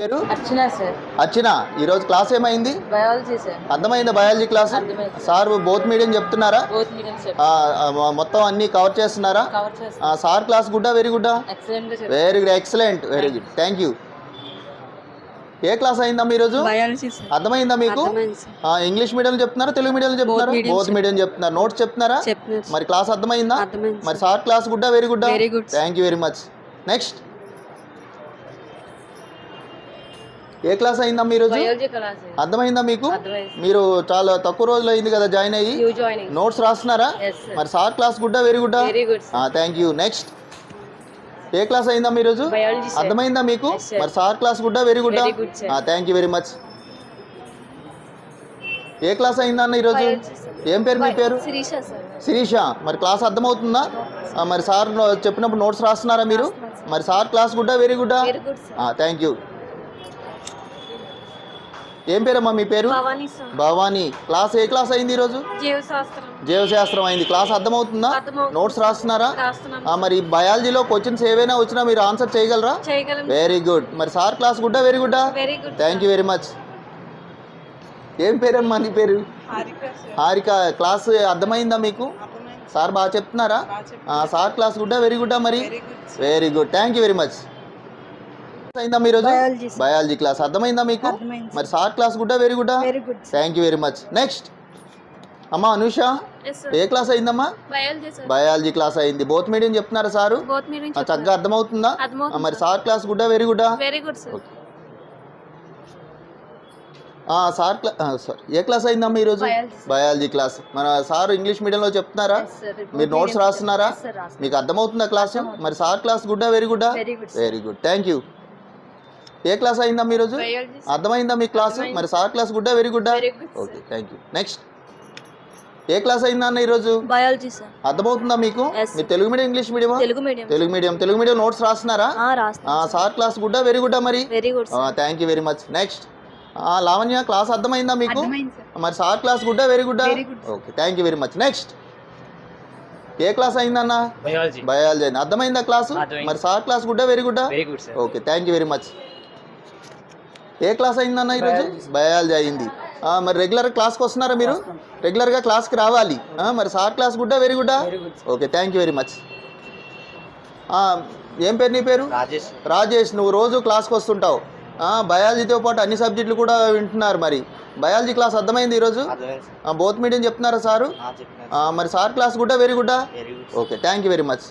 పేరు అర్చన సార్. అర్చన, ఈరోజు క్లాస్ ఏమైంది? Biology sir. అర్థమైందా biology class? Sir both medium చెప్తున్నారా? Both medium sir. మొత్తం అన్ని కవర్ చేస్తున్నారా? కవర్ చేస్తాం. సార్ క్లాస్ గుడ్డా? వెరీ గుడ్డా? ఎక్సలెంట్ గా చెప్పారు. Very good, excellent, very good, thank you. ఏ క్లాస్ అయిందమ్మా ఈరోజు? Biology sir. అర్థమైందా మీకు? ఇంగ్లీష్ మీడియం చెప్తున్నారా, తెలుగు మీడియం చెప్తున్నారా? బోత్ మీడియం చెప్తున్నారు. నోట్స్ చెప్తున్నారా? మరి క్లాస్ అర్థమైందా? మరి సార్ క్లాస్ గుడ్డా? వెరీ గుడ్డా? Thank you very much. Next, ఏ క్లాస్ అయిందమ్మా ఈరోజు? అర్థమైందా మీకు? మీరు చాలా తక్కువ రోజులు అయింది కదా జాయిన్ అయ్యి. నోట్స్ రాస్తున్నారా? మరి సార్ క్లాస్ గుడ్డా? వెరీ గుడ్డా? Thank you. నెక్స్ట్, ఏ క్లాస్ అయిందమ్మా ఈరోజు? అర్థమైందా మీకు? మరి సార్ క్లాస్ గుడ్డా? వెరీ గుడ్డా? Thank you very much. ఏ క్లాస్ అయిందన్న ఈరోజు? ఏం పేరు మీ పేరు? శిరీష. మరి క్లాస్ అర్థమవుతుందా? మరి సార్ చెప్పినప్పుడు నోట్స్ రాస్తున్నారా మీరు? మరి సార్ క్లాస్ గుడ్డా? వెరీ గుడ్డా? Thank you. ఏం పేరమ్మా మీ పేరు? భవానీ. క్లాస్ ఏ క్లాస్ అయింది ఈరోజు? జీవశాస్త్రం అయింది. క్లాస్ అర్థమవుతుందా? నోట్స్ రాస్తున్నారా? మరి బయాలజీలో క్వశ్చన్స్ ఏవైనా వచ్చినా మీరు ఆన్సర్ చేయగలరా? Very good. మరి సార్ క్లాస్ గుడ్డా? వెరీ గుడ్డా? Thank you very much. ఏం పేరమ్మా నీ పేరు? హారిక. క్లాస్ అర్థమైందా మీకు? సార్ బాగా చెప్తున్నారా? సార్ క్లాస్ గుడ్డా? వెరీ గుడ్డా? మరి very good, thank you very much. అయిందా ఈరోజు? బయాలజీ క్లాస్ అర్థమైందా మీకు? మరి సార్ క్లాస్ గుడ్డా? వెరీ గుడ్డా? Thank you very much. Next, అమ్మా అనూష, ఏ క్లాస్ అయిందమ్మా? బయాలజీ క్లాస్ అయింది. బోత్ మీడియం చెప్తున్నారా సారు? చక్కగా అర్థమవుతుందా? మరి సార్ క్లాస్ గుడ్డా? వెరీ గుడ్డా? సార్ ఏ క్లాస్ అయిందమ్మా ఈరోజు? Biology class. మన సార్ ఇంగ్లీష్ మీడియంలో చెప్తున్నారా? మీరు నోట్స్ రాస్తున్నారా? మీకు అర్థమవుతుందా క్లాసు? మరి సార్ క్లాస్ గుడ్డా? వెరీ గుడ్డా? Very good, thank you. ఏ క్లాస్ అయిందమ్మా ఈరోజు? అర్థమైందా మీ క్లాస్? మరి సార్ క్లాస్ గుడ్డా? వెరీ గుడ్డా? Okay, thank you. నెక్స్ట్, ఏ క్లాస్ అయిందా అన్న ఈరోజు? Biology sir. అర్థమవుతుందా మీకు? మీరు Telugu medium English medium? Telugu medium notes రాస్తున్నారా? సార్ క్లాస్ గుడ్డా? వెరీ గుడ్డా? మరి thank you very much. Next, Lavanya, class అర్థమైందా మీకు? మరి సార్ క్లాస్ గుడ్డా? వెరీ గుడ్డా? Okay, thank you very much. Next, ఏ క్లాస్ అయిందన్న? బయాలజీ అయింది. అర్థమైందా క్లాసు? మరి సార్ క్లాస్ గుడ్డా? వెరీ గుడ్డా? Okay, thank you very much. ఏ క్లాస్ అయిందన్న ఈరోజు? బయాలజీ అయింది. మరి రెగ్యులర్ క్లాస్కి వస్తున్నారా మీరు? రెగ్యులర్గా క్లాస్కి రావాలి. మరి సార్ క్లాస్ గుడ్డా? వెరీ గుడ్డా? Okay, thank you very much. ఏం పేరు నీ పేరు? రాజేష్. నువ్వు రోజు క్లాస్కి వస్తుంటావు. బయాలజీతో పాటు అన్ని సబ్జెక్టులు కూడా వింటున్నారు. మరి బయాలజీ క్లాస్ అర్థమైంది ఈరోజు? బోత్ మీడియం చెప్తున్నారా సారు? మరి సార్ క్లాస్ గుడ్డా? వెరీ గుడ్డా? Okay, thank you very much.